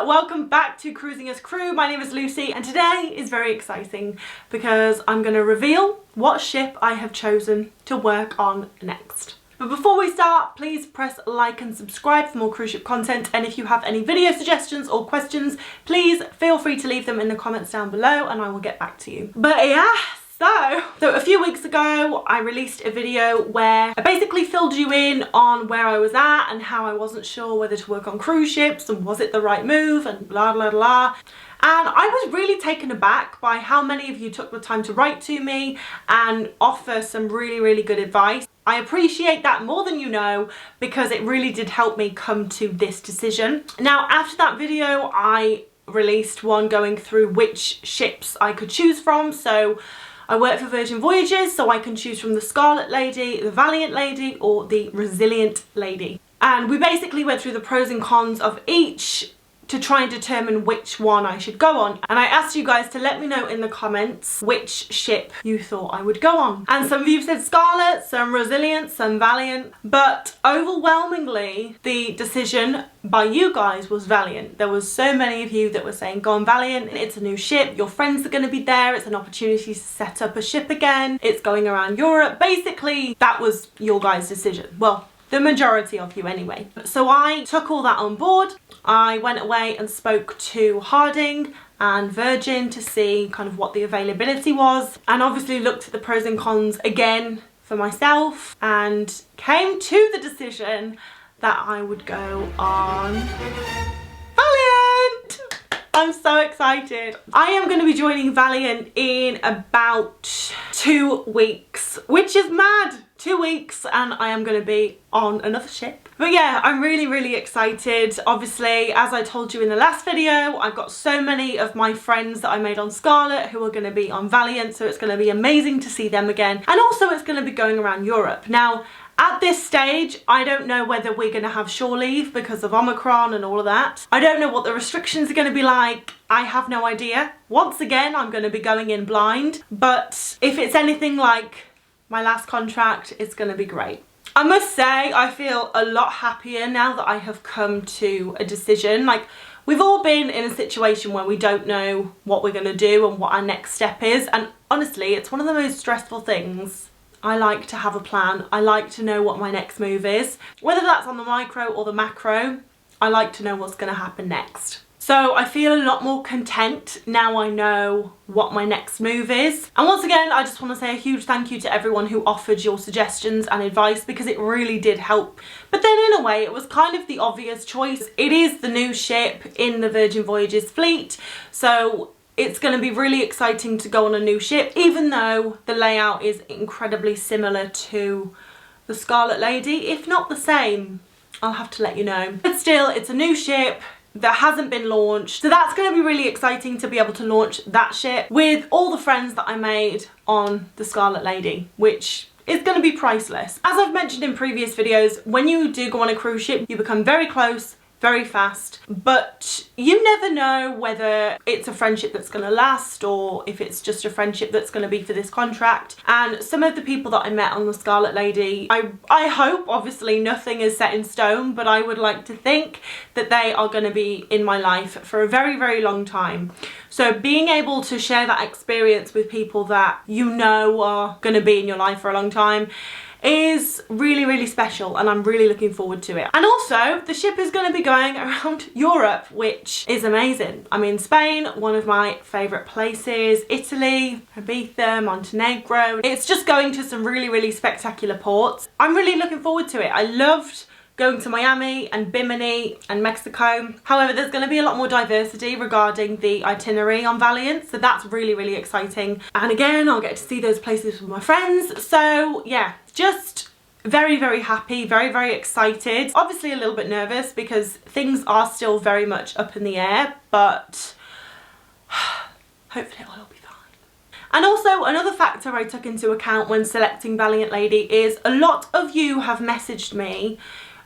welcome back to Cruising as Crew. My name is Lucy and today is very exciting because I'm going to reveal what ship I have chosen to work on next. But before we start, please press like and subscribe for more cruise ship content, and if you have any video suggestions or questions, please feel free to leave them in the comments down below and I will get back to you. But yeah, so a few weeks ago I released a video where I basically filled you in on where I was at and how I wasn't sure whether to work on cruise ships and was it the right move and blah blah blah. And I was really taken aback by how many of you took the time to write to me and offer some really good advice. I appreciate that more than you know because it really did help me come to this decision. Now, after that video, I released one going through which ships I could choose from. So I work for Virgin Voyages, so I can choose from the Scarlet Lady, the Valiant Lady, or the Resilient Lady. And we basically went through the pros and cons of each to try and determine which one I should go on. And I asked you guys to let me know in the comments which ship you thought I would go on. And some of you said Scarlet, some Resilient, some Valiant, but overwhelmingly the decision by you guys was Valiant. There was so many of you that were saying go on Valiant, it's a new ship, your friends are going to be there, it's an opportunity to set up a ship again, it's going around Europe. Basically that was your guys' decision. Well, the majority of you anyway. So I took all that on board. I went away and spoke to Harding and Virgin to see kind of what the availability was, and obviously looked at the pros and cons again for myself and came to the decision that I would go on Valiant. I'm so excited. I am going to be joining Valiant in about 2 weeks, which is mad. 2 weeks and I am going to be on another ship. But yeah, I'm really excited. Obviously, as I told you in the last video, I've got so many of my friends that I made on Scarlet who are going to be on Valiant, so it's going to be amazing to see them again. And also it's going to be going around Europe. Now, at this stage, I don't know whether we're going to have shore leave because of Omicron and all of that. I don't know what the restrictions are going to be like. I have no idea. Once again, I'm going to be going in blind. But if it's anything like my last contract, it's going to be great. I must say, I feel a lot happier now that I have come to a decision. Like, we've all been in a situation where we don't know what we're going to do and what our next step is. And honestly, it's one of the most stressful things. I like to have a plan. I like to know what my next move is. Whether that's on the micro or the macro, I like to know what's going to happen next. So I feel a lot more content now I know what my next move is. And once again, I just want to say a huge thank you to everyone who offered your suggestions and advice because it really did help. But then in a way, it was kind of the obvious choice. It is the new ship in the Virgin Voyages fleet. So it's going to be really exciting to go on a new ship, even though the layout is incredibly similar to the Scarlet Lady, if not the same. I'll have to let you know. But still, it's a new ship that hasn't been launched, so that's going to be really exciting to be able to launch that ship with all the friends that I made on the Scarlet Lady, which is going to be priceless. As I've mentioned in previous videos, when you do go on a cruise ship, you become very close very fast, but you never know whether it's a friendship that's going to last or if it's just a friendship that's going to be for this contract. And some of the people that I met on the Scarlet Lady, I hope, obviously nothing is set in stone, but I would like to think that they are going to be in my life for a very long time. So being able to share that experience with people that you know are going to be in your life for a long time is really special, and I'm really looking forward to it. And also the ship is going to be going around Europe, which is amazing. I mean, Spain, one of my favourite places, Italy, Ibiza, Montenegro. It's just going to some really spectacular ports. I'm really looking forward to it. I loved going to Miami and Bimini and Mexico. However, there's going to be a lot more diversity regarding the itinerary on Valiant, so that's really exciting. And again, I'll get to see those places with my friends. So yeah, just very happy, very excited. Obviously a little bit nervous because things are still very much up in the air, but hopefully it'll all be fine. And also another factor I took into account when selecting Valiant Lady is a lot of you have messaged me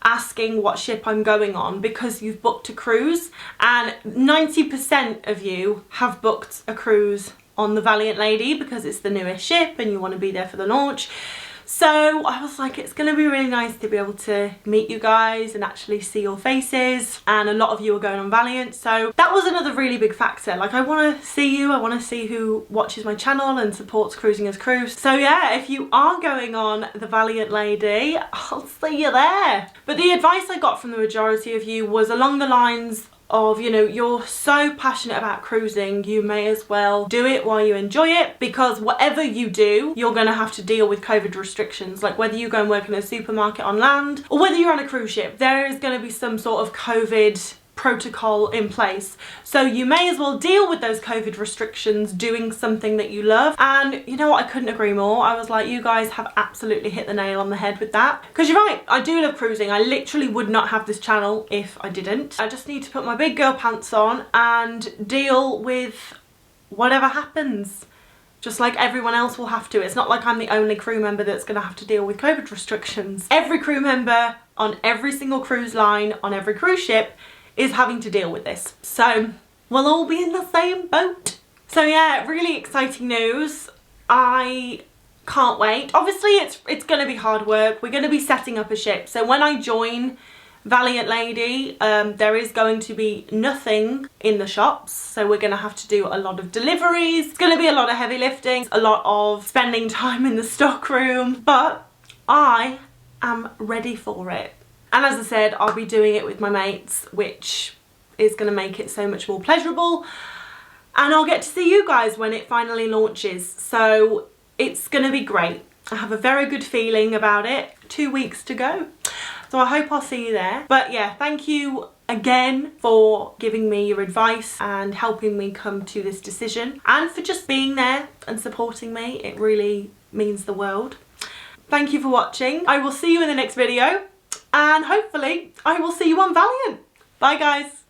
asking what ship I'm going on because you've booked a cruise, and 90% of you have booked a cruise on the Valiant Lady because it's the newest ship and you want to be there for the launch. So I was like, it's going to be really nice to be able to meet you guys and actually see your faces, and a lot of you are going on Valiant, so that was another really big factor. Like, I want to see you, I want to see who watches my channel and supports Cruising as Cruz. So yeah, if you are going on the Valiant Lady, I'll see you there. But the advice I got from the majority of you was along the lines of, you know, you're so passionate about cruising, you may as well do it while you enjoy it, because whatever you do, you're going to have to deal with COVID restrictions. Like, whether you go and work in a supermarket on land or whether you're on a cruise ship, there is going to be some sort of COVID protocol in place. So you may as well deal with those COVID restrictions doing something that you love. And you know what, I couldn't agree more. I was like, you guys have absolutely hit the nail on the head with that, because you're right, I do love cruising. I literally would not have this channel if I didn't. I just need to put my big girl pants on and deal with whatever happens, just like everyone else will have to. It's not like I'm the only crew member that's going to have to deal with COVID restrictions. Every crew member on every single cruise line on every cruise ship is having to deal with this. So we'll all be in the same boat. So yeah, really exciting news. I can't wait. Obviously it's going to be hard work. We're going to be setting up a ship. So when I join Valiant Lady, there is going to be nothing in the shops. So we're going to have to do a lot of deliveries. It's going to be a lot of heavy lifting, a lot of spending time in the stock room, but I am ready for it. And as I said, I'll be doing it with my mates, which is going to make it so much more pleasurable. And I'll get to see you guys when it finally launches. So it's going to be great. I have a very good feeling about it. 2 weeks to go. So I hope I'll see you there. But yeah, thank you again for giving me your advice and helping me come to this decision. And for just being there and supporting me. It really means the world. Thank you for watching. I will see you in the next video. And hopefully I will see you on Valiant. Bye guys.